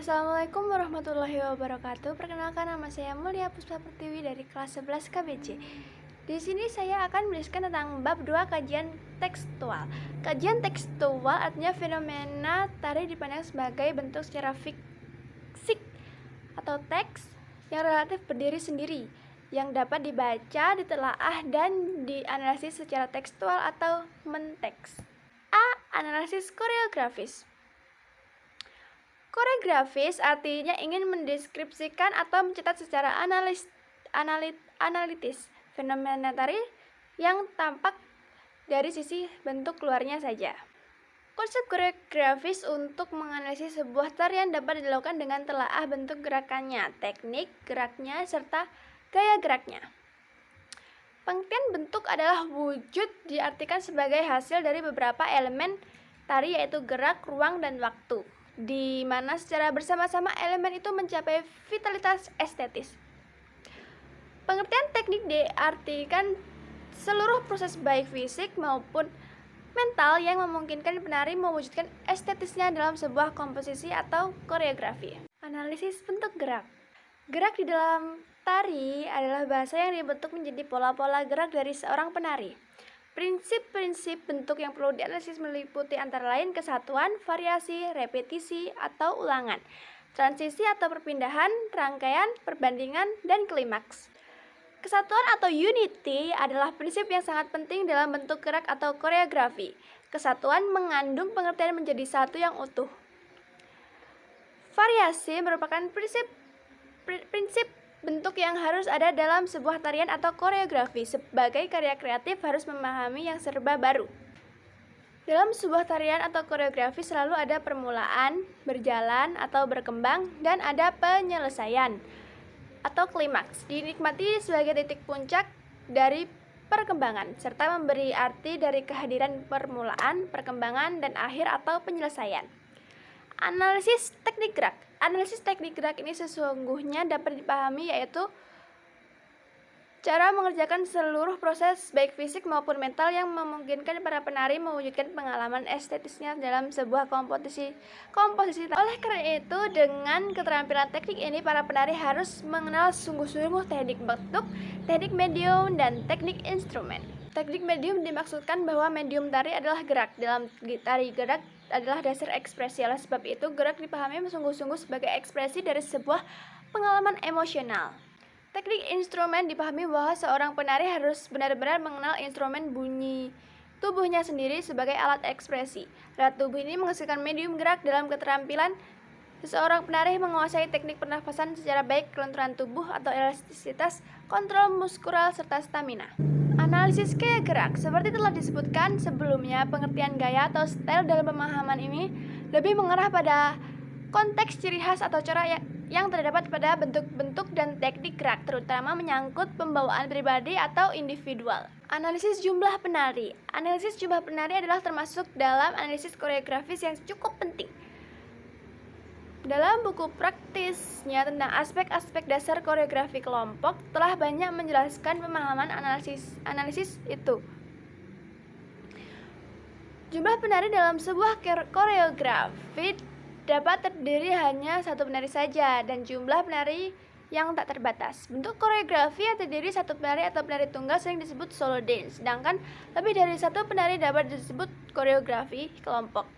Assalamualaikum warahmatullahi wabarakatuh. Perkenalkan, nama saya Mulia Puspa Pertiwi dari kelas 11 KBC. Di sini saya akan menuliskan tentang bab 2 kajian tekstual. Kajian tekstual artinya fenomena tari dipandang sebagai bentuk secara fisik atau teks yang relatif berdiri sendiri, yang dapat dibaca, ditelaah, dan dianalisis secara tekstual atau menteks. A. Analisis koreografis. Koreografis artinya ingin mendeskripsikan atau mencatat secara analitis fenomena tari yang tampak dari sisi bentuk luarnya saja. Konsep koreografis untuk menganalisis sebuah tarian dapat dilakukan dengan telaah bentuk gerakannya, teknik geraknya, serta gaya geraknya. Pengertian bentuk adalah wujud, diartikan sebagai hasil dari beberapa elemen tari, yaitu gerak, ruang, dan waktu, di mana secara bersama-sama elemen itu mencapai vitalitas estetis. Pengertian teknik diartikan seluruh proses baik fisik maupun mental yang memungkinkan penari mewujudkan estetisnya dalam sebuah komposisi atau koreografi. Analisis bentuk gerak. Gerak di dalam tari adalah bahasa yang dibentuk menjadi pola-pola gerak dari seorang penari. Prinsip-prinsip bentuk yang perlu dianalisis meliputi antara lain kesatuan, variasi, repetisi atau ulangan, transisi atau perpindahan, rangkaian, perbandingan, dan klimaks. Kesatuan atau unity adalah prinsip yang sangat penting dalam bentuk gerak atau koreografi. Kesatuan mengandung pengertian menjadi satu yang utuh. Variasi merupakan prinsip bentuk yang harus ada dalam sebuah tarian atau koreografi. Sebagai karya kreatif harus memahami yang serba baru. Dalam sebuah tarian atau koreografi selalu ada permulaan, berjalan atau berkembang, dan ada penyelesaian atau klimaks. Dinikmati sebagai titik puncak dari perkembangan, serta memberi arti dari kehadiran permulaan, perkembangan, dan akhir atau penyelesaian. Analisis teknik gerak. Analisis teknik gerak ini sesungguhnya dapat dipahami yaitu cara mengerjakan seluruh proses baik fisik maupun mental yang memungkinkan para penari mewujudkan pengalaman estetisnya dalam sebuah komposisi. Oleh karena itu, dengan keterampilan teknik ini para penari harus mengenal sungguh-sungguh teknik bentuk, teknik medium, dan teknik instrumen. Teknik medium dimaksudkan bahwa medium tari adalah gerak. Dalam tari gerak adalah dasar ekspresi. Oleh sebab itu, gerak dipahami sungguh-sungguh sebagai ekspresi dari sebuah pengalaman emosional. Teknik instrumen dipahami bahwa seorang penari harus benar-benar mengenal instrumen bunyi tubuhnya sendiri sebagai alat ekspresi. Alat tubuh ini menghasilkan medium gerak. Dalam keterampilan seseorang penari menguasai teknik pernafasan secara baik, kelenturan tubuh atau elastisitas, kontrol muskular, serta stamina. Analisis gaya gerak. Seperti telah disebutkan sebelumnya, pengertian gaya atau style dalam pemahaman ini lebih mengarah pada konteks, ciri khas, atau cara yang terdapat pada bentuk-bentuk dan teknik gerak, terutama menyangkut pembawaan pribadi atau individual. Analisis jumlah penari. Analisis jumlah penari adalah termasuk dalam analisis koreografis yang cukup penting. Dalam buku praktisnya tentang aspek-aspek dasar koreografi kelompok telah banyak menjelaskan pemahaman analisis itu. Jumlah penari dalam sebuah koreografi dapat terdiri hanya satu penari saja dan jumlah penari yang tak terbatas. Bentuk koreografi yang terdiri satu penari atau penari tunggal sering disebut solo dance, sedangkan lebih dari satu penari dapat disebut koreografi kelompok.